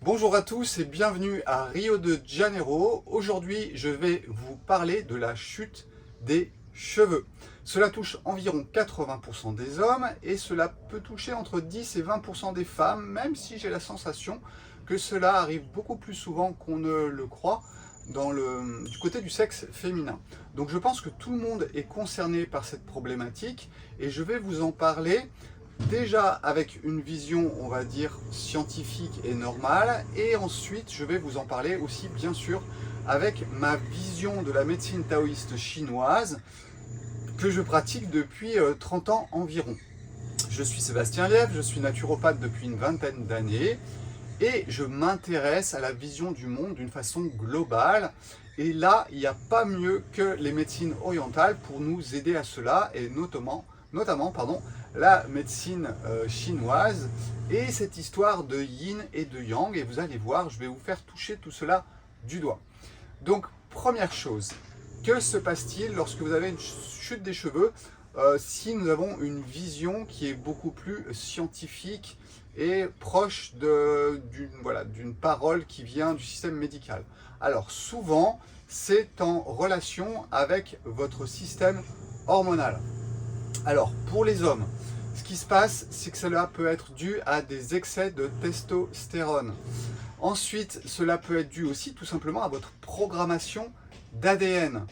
Bonjour à tous et bienvenue à Rio de Janeiro. Aujourd'hui, je vais vous parler de la chute des cheveux. Cela touche environ 80% des hommes et cela peut toucher entre 10 et 20% des femmes, même si j'ai la sensation que cela arrive beaucoup plus souvent qu'on ne le croit du côté du sexe féminin. Donc je pense que tout le monde est concerné par cette problématique et je vais vous en parler déjà avec une vision, on va dire, scientifique et normale, et ensuite je vais vous en parler aussi bien sûr avec ma vision de la médecine taoïste chinoise que je pratique depuis 30 ans environ. Je suis Sébastien Lièvre, je suis naturopathe depuis une vingtaine d'années et je m'intéresse à la vision du monde d'une façon globale. Et là, il n'y a pas mieux que les médecines orientales pour nous aider à cela, et notamment la médecine chinoise et cette histoire de yin et de yang. Et vous allez voir, je vais vous faire toucher tout cela du doigt. Donc, première chose, que se passe-t-il lorsque vous avez une chute des cheveux si nous avons une vision qui est beaucoup plus scientifique et proche d'une parole qui vient du système médical? Alors souvent, c'est en relation avec votre système hormonal. Alors pour les hommes, ce qui se passe, c'est que cela peut être dû à des excès de testostérone. Ensuite, cela peut être dû aussi tout simplement à votre programmation d'ADN.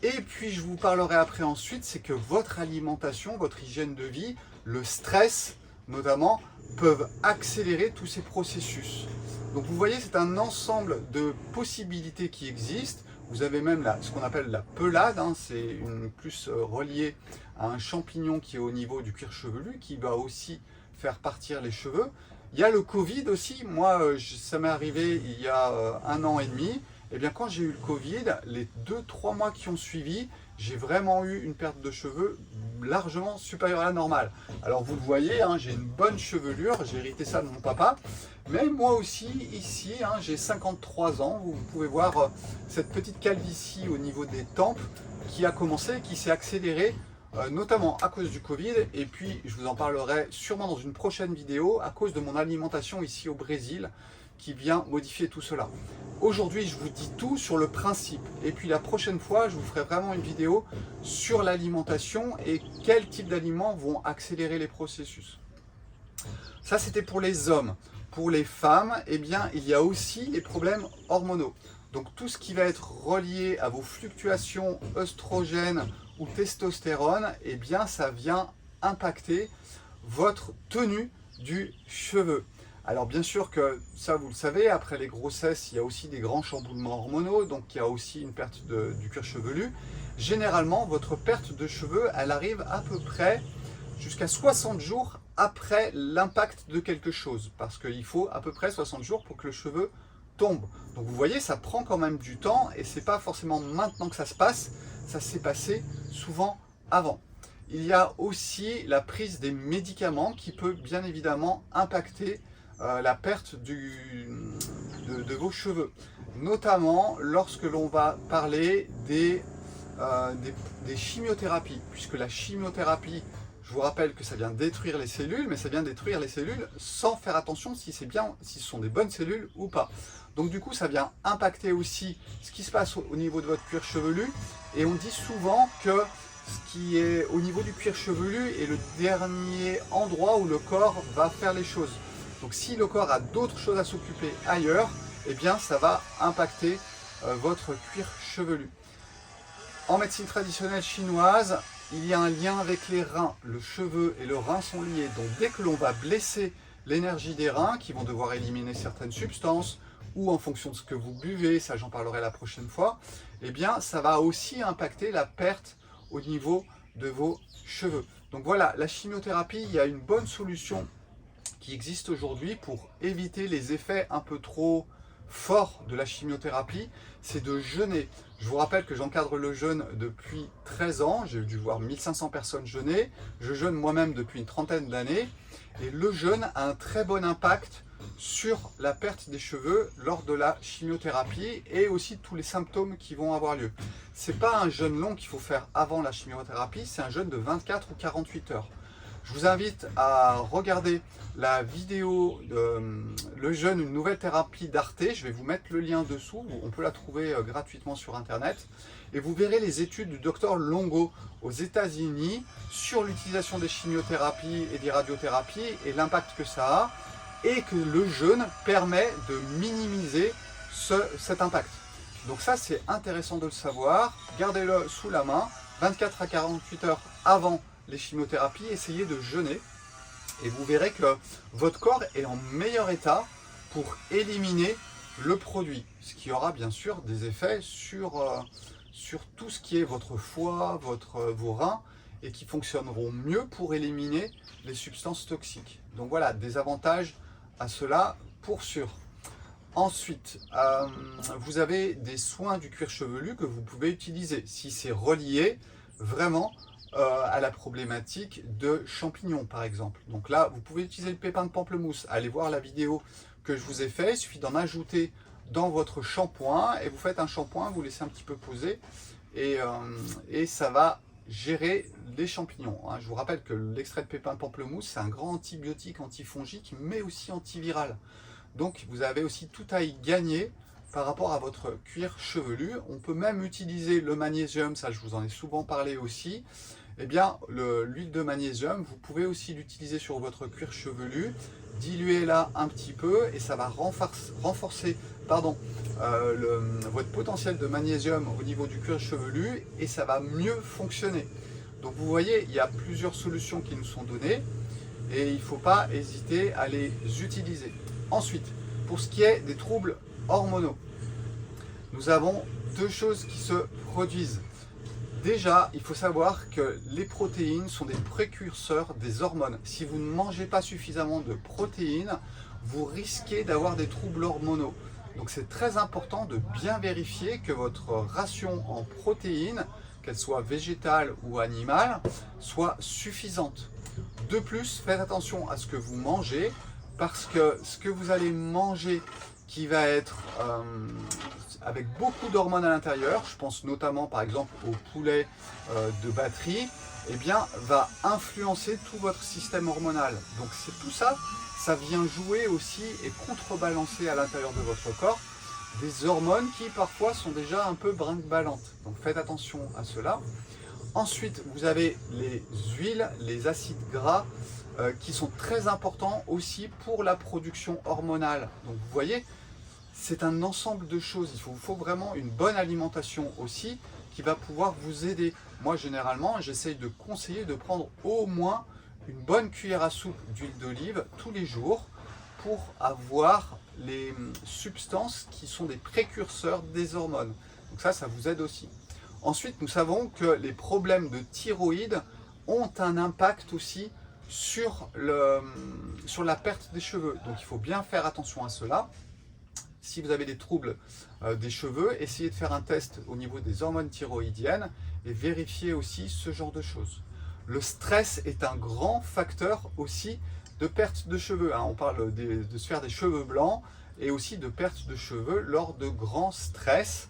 Et puis je vous parlerai après ensuite, c'est que votre alimentation, votre hygiène de vie, le stress notamment, peuvent accélérer tous ces processus. Donc vous voyez, c'est un ensemble de possibilités qui existent. Vous avez même ce qu'on appelle la pelade, c'est plus relié à un champignon qui est au niveau du cuir chevelu, qui va aussi faire partir les cheveux. Il y a le Covid aussi. Moi, ça m'est arrivé il y a 1 an et demi. Et bien quand j'ai eu le Covid, les 2-3 mois qui ont suivi, j'ai vraiment eu une perte de cheveux largement supérieure à la normale. Alors vous le voyez, j'ai une bonne chevelure, j'ai hérité ça de mon papa. Mais moi aussi, ici, j'ai 53 ans. Vous pouvez voir cette petite calvitie au niveau des tempes qui a commencé, qui s'est accélérée, notamment à cause du Covid. Et puis, je vous en parlerai sûrement dans une prochaine vidéo, à cause de mon alimentation ici au Brésil, qui vient modifier tout cela. Aujourd'hui, je vous dis tout sur le principe. Et puis la prochaine fois, je vous ferai vraiment une vidéo sur l'alimentation et quels types d'aliments vont accélérer les processus. Ça, c'était pour les hommes. Pour les femmes, eh bien, il y a aussi les problèmes hormonaux. Donc tout ce qui va être relié à vos fluctuations œstrogènes ou testostérone, eh bien, ça vient impacter votre tenue du cheveu. Alors bien sûr que ça vous le savez, après les grossesses, il y a aussi des grands chamboulements hormonaux, donc il y a aussi une perte du cuir chevelu. Généralement, votre perte de cheveux, elle arrive à peu près jusqu'à 60 jours après l'impact de quelque chose, parce qu'il faut à peu près 60 jours pour que le cheveu tombe. Donc vous voyez, ça prend quand même du temps et c'est pas forcément maintenant que ça se passe, ça s'est passé souvent avant. Il y a aussi la prise des médicaments qui peut bien évidemment impacter la perte de vos cheveux, notamment lorsque l'on va parler des chimiothérapies, puisque la chimiothérapie, je vous rappelle que ça vient détruire les cellules, mais ça vient détruire les cellules sans faire attention si ce sont des bonnes cellules ou pas. Donc du coup, ça vient impacter aussi ce qui se passe au niveau de votre cuir chevelu, et on dit souvent que ce qui est au niveau du cuir chevelu est le dernier endroit où le corps va faire les choses. Donc si le corps a d'autres choses à s'occuper ailleurs, eh bien ça va impacter votre cuir chevelu. En médecine traditionnelle chinoise, il y a un lien avec les reins. Le cheveu et le rein sont liés. Donc dès que l'on va blesser l'énergie des reins, qui vont devoir éliminer certaines substances, ou en fonction de ce que vous buvez, ça j'en parlerai la prochaine fois, eh bien ça va aussi impacter la perte au niveau de vos cheveux. Donc voilà, la chimiothérapie, il y a une bonne solution qui existe aujourd'hui pour éviter les effets un peu trop forts de la chimiothérapie, c'est de jeûner. Je vous rappelle que j'encadre le jeûne depuis 13 ans, j'ai dû voir 1500 personnes jeûner, je jeûne moi-même depuis une trentaine d'années, et le jeûne a un très bon impact sur la perte des cheveux lors de la chimiothérapie et aussi tous les symptômes qui vont avoir lieu. C'est pas un jeûne long qu'il faut faire avant la chimiothérapie, c'est un jeûne de 24 ou 48 heures. Je vous invite à regarder la vidéo Le jeûne, une nouvelle thérapie d'Arte. Je vais vous mettre le lien dessous, on peut la trouver gratuitement sur internet. Et vous verrez les études du docteur Longo aux États-Unis sur l'utilisation des chimiothérapies et des radiothérapies et l'impact que ça a, et que le jeûne permet de minimiser cet impact. Donc ça, c'est intéressant de le savoir. Gardez-le sous la main, 24 à 48 heures avant les chimiothérapies, essayez de jeûner et vous verrez que votre corps est en meilleur état pour éliminer le produit, ce qui aura bien sûr des effets sur tout ce qui est votre foie, vos reins, et qui fonctionneront mieux pour éliminer les substances toxiques. Donc voilà, des avantages à cela pour sûr. Ensuite, vous avez des soins du cuir chevelu que vous pouvez utiliser si c'est relié vraiment à la problématique de champignons par exemple. Donc là, vous pouvez utiliser le pépin de pamplemousse. Allez voir la vidéo que je vous ai fait. Il suffit d'en ajouter dans votre shampoing et vous faites un shampoing, vous laissez un petit peu poser et ça va gérer les champignons. Je vous rappelle que l'extrait de pépin de pamplemousse, c'est un grand antibiotique antifongique mais aussi antiviral. Donc vous avez aussi tout à y gagner par rapport à votre cuir chevelu. On peut même utiliser le magnésium, ça je vous en ai souvent parlé aussi. Eh bien, l'huile de magnésium, vous pouvez aussi l'utiliser sur votre cuir chevelu, diluez-la un petit peu et ça va renforcer votre potentiel de magnésium au niveau du cuir chevelu et ça va mieux fonctionner. Donc vous voyez, il y a plusieurs solutions qui nous sont données et il ne faut pas hésiter à les utiliser. Ensuite, pour ce qui est des troubles hormonaux, nous avons deux choses qui se produisent. Déjà, il faut savoir que les protéines sont des précurseurs des hormones. Si vous ne mangez pas suffisamment de protéines, vous risquez d'avoir des troubles hormonaux. Donc c'est très important de bien vérifier que votre ration en protéines, qu'elle soit végétale ou animale, soit suffisante. De plus, faites attention à ce que vous mangez, parce que ce que vous allez manger qui va être avec beaucoup d'hormones à l'intérieur, je pense notamment par exemple au poulet de batterie, eh bien va influencer tout votre système hormonal. Donc c'est tout ça, ça vient jouer aussi et contrebalancer à l'intérieur de votre corps des hormones qui parfois sont déjà un peu brinque-ballantes. Donc faites attention à cela. Ensuite, vous avez les huiles, les acides gras qui sont très importants aussi pour la production hormonale. Donc vous voyez, c'est un ensemble de choses. Il vous faut vraiment une bonne alimentation aussi qui va pouvoir vous aider. Moi, généralement, j'essaye de conseiller de prendre au moins une bonne cuillère à soupe d'huile d'olive tous les jours pour avoir les substances qui sont des précurseurs des hormones. Donc ça vous aide aussi. Ensuite, nous savons que les problèmes de thyroïde ont un impact aussi sur la perte des cheveux. Donc il faut bien faire attention à cela. Si vous avez des troubles des cheveux, essayez de faire un test au niveau des hormones thyroïdiennes et vérifiez aussi ce genre de choses. Le stress est un grand facteur aussi de perte de cheveux. On parle de se faire des cheveux blancs et aussi de perte de cheveux lors de grands stress.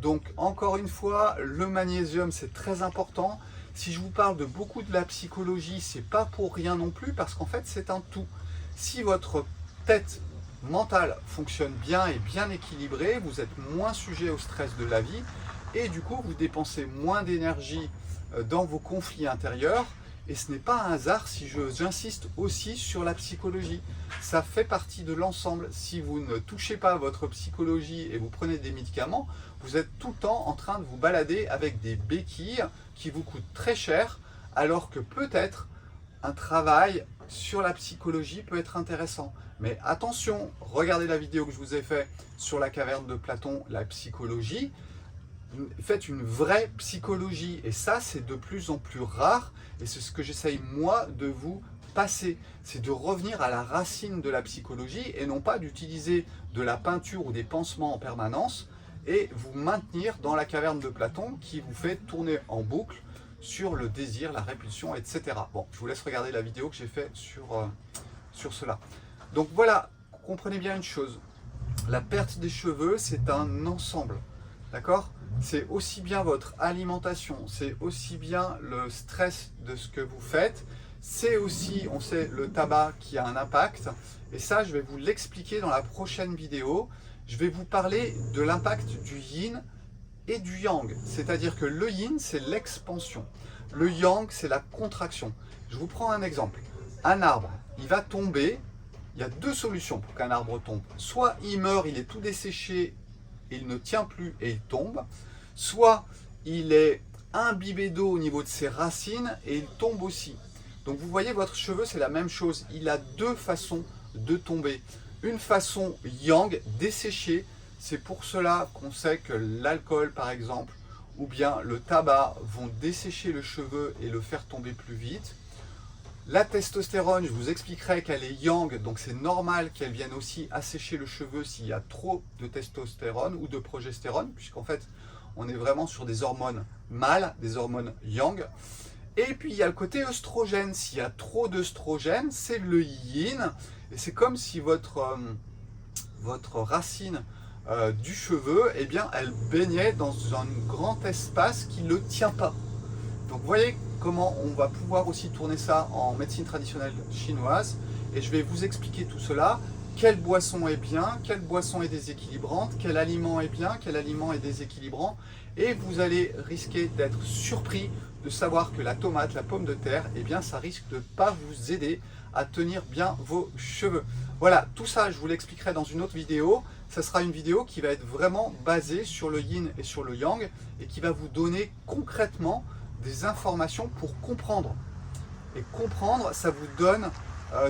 Donc encore une fois, le magnésium c'est très important. Si je vous parle de beaucoup de la psychologie, c'est pas pour rien non plus, parce qu'en fait c'est un tout. Si votre tête mentale fonctionne bien et bien équilibrée, vous êtes moins sujet au stress de la vie et du coup vous dépensez moins d'énergie dans vos conflits intérieurs. Et ce n'est pas un hasard si j'insiste aussi sur la psychologie. Ça fait partie de l'ensemble. Si vous ne touchez pas à votre psychologie et vous prenez des médicaments, vous êtes tout le temps en train de vous balader avec des béquilles qui vous coûtent très cher, alors que peut-être un travail sur la psychologie peut être intéressant. Mais attention, regardez la vidéo que je vous ai faite sur la caverne de Platon, la psychologie. Faites une vraie psychologie et ça c'est de plus en plus rare et c'est ce que j'essaye moi de vous passer, c'est de revenir à la racine de la psychologie et non pas d'utiliser de la peinture ou des pansements en permanence et vous maintenir dans la caverne de Platon qui vous fait tourner en boucle sur le désir, la répulsion, etc. Bon, je vous laisse regarder la vidéo que j'ai faite sur cela. Donc voilà, comprenez bien une chose, la perte des cheveux c'est un ensemble, d'accord ? C'est aussi bien votre alimentation, c'est aussi bien le stress de ce que vous faites C'est aussi, on sait, le tabac qui a un impact. Et ça, je vais vous l'expliquer dans la prochaine vidéo. Je vais vous parler de l'impact du yin et du yang. C'est-à-dire que le yin, c'est l'expansion. Le yang, c'est la contraction. Je vous prends un exemple. Un arbre, il va tomber. Il y a deux solutions pour qu'un arbre tombe. Soit il meurt, il est tout desséché, il ne tient plus et il tombe. Soit il est imbibé d'eau au niveau de ses racines et il tombe aussi. Donc vous voyez, votre cheveu, c'est la même chose. Il a deux façons de tomber. Une façon yang, desséchée. C'est pour cela qu'on sait que l'alcool, par exemple, ou bien le tabac vont dessécher le cheveu et le faire tomber plus vite. La testostérone, je vous expliquerai qu'elle est yang, donc c'est normal qu'elle vienne aussi assécher le cheveu s'il y a trop de testostérone ou de progestérone, puisqu'en fait, on est vraiment sur des hormones mâles, des hormones yang. Et puis il y a le côté œstrogène. S'il y a trop d'œstrogène, c'est le yin. Et c'est comme si votre racine du cheveu, eh bien, elle baignait dans un grand espace qui ne le tient pas. Donc vous voyez comment on va pouvoir aussi tourner ça en médecine traditionnelle chinoise. Et je vais vous expliquer tout cela. Quelle boisson est bien, quelle boisson est déséquilibrante, quel aliment est bien, quel aliment est déséquilibrant. Et vous allez risquer d'être surpris de savoir que la tomate, la pomme de terre, eh bien, ça risque de ne pas vous aider à tenir bien vos cheveux. Voilà, tout ça, je vous l'expliquerai dans une autre vidéo. Ça sera une vidéo qui va être vraiment basée sur le yin et sur le yang et qui va vous donner concrètement des informations pour comprendre. Et comprendre, ça vous donne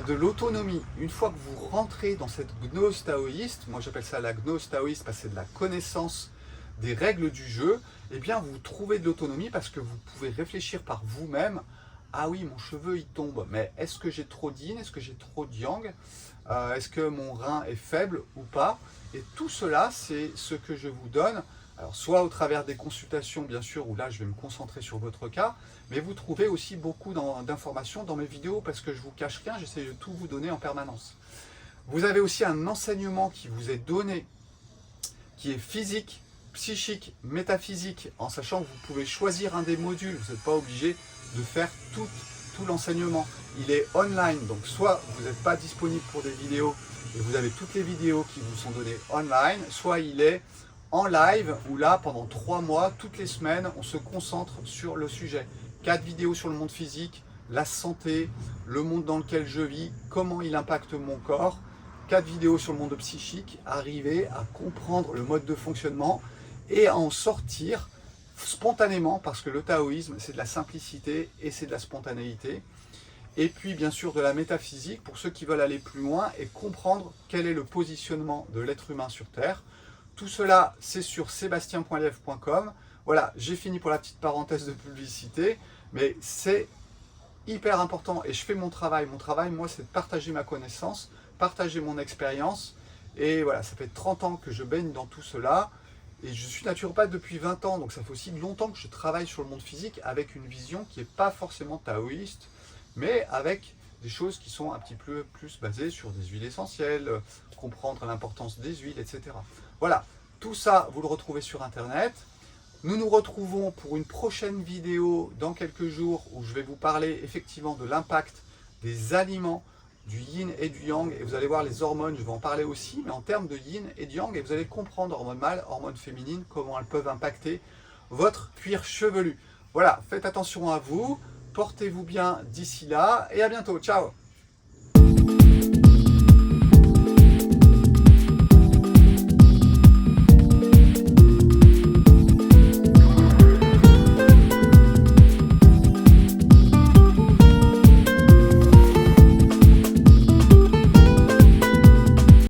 de l'autonomie. Une fois que vous rentrez dans cette gnose taoïste, moi j'appelle ça la gnose taoïste parce que c'est de la connaissance des règles du jeu, eh bien vous trouvez de l'autonomie parce que vous pouvez réfléchir par vous-même. Ah oui, mon cheveu il tombe, mais est-ce que j'ai trop d'yin, est-ce que j'ai trop de yang, est-ce que mon rein est faible ou pas? Et tout cela, c'est ce que je vous donne. Alors, soit au travers des consultations, bien sûr, où là, je vais me concentrer sur votre cas, mais vous trouvez aussi beaucoup d'informations dans mes vidéos parce que je ne vous cache rien, j'essaie de tout vous donner en permanence. Vous avez aussi un enseignement qui vous est donné, qui est physique, psychique, métaphysique, en sachant que vous pouvez choisir un des modules, vous n'êtes pas obligé de faire tout l'enseignement. Il est online, donc soit vous n'êtes pas disponible pour des vidéos et vous avez toutes les vidéos qui vous sont données online, soit il est en live, où là, pendant 3 mois, toutes les semaines, on se concentre sur le sujet. 4 vidéos sur le monde physique, la santé, le monde dans lequel je vis, comment il impacte mon corps. 4 vidéos sur le monde psychique, arriver à comprendre le mode de fonctionnement et à en sortir spontanément, parce que le taoïsme, c'est de la simplicité et c'est de la spontanéité. Et puis, bien sûr, de la métaphysique, pour ceux qui veulent aller plus loin et comprendre quel est le positionnement de l'être humain sur Terre. Tout cela, c'est sur sebastien.live.com. Voilà, j'ai fini pour la petite parenthèse de publicité, mais c'est hyper important et je fais mon travail. Mon travail, moi, c'est de partager ma connaissance, partager mon expérience. Et voilà, ça fait 30 ans que je baigne dans tout cela. Et je suis naturopathe depuis 20 ans, donc ça fait aussi longtemps que je travaille sur le monde physique avec une vision qui n'est pas forcément taoïste, mais avec des choses qui sont un petit peu plus basées sur des huiles essentielles, comprendre l'importance des huiles, etc. Voilà, tout ça, vous le retrouvez sur Internet. Nous nous retrouvons pour une prochaine vidéo dans quelques jours où je vais vous parler effectivement de l'impact des aliments, du yin et du yang. Et vous allez voir les hormones, je vais en parler aussi, mais en termes de yin et de yang. Et vous allez comprendre hormones mâles, hormones féminines, comment elles peuvent impacter votre cuir chevelu. Voilà, faites attention à vous, portez-vous bien d'ici là et à bientôt. Ciao!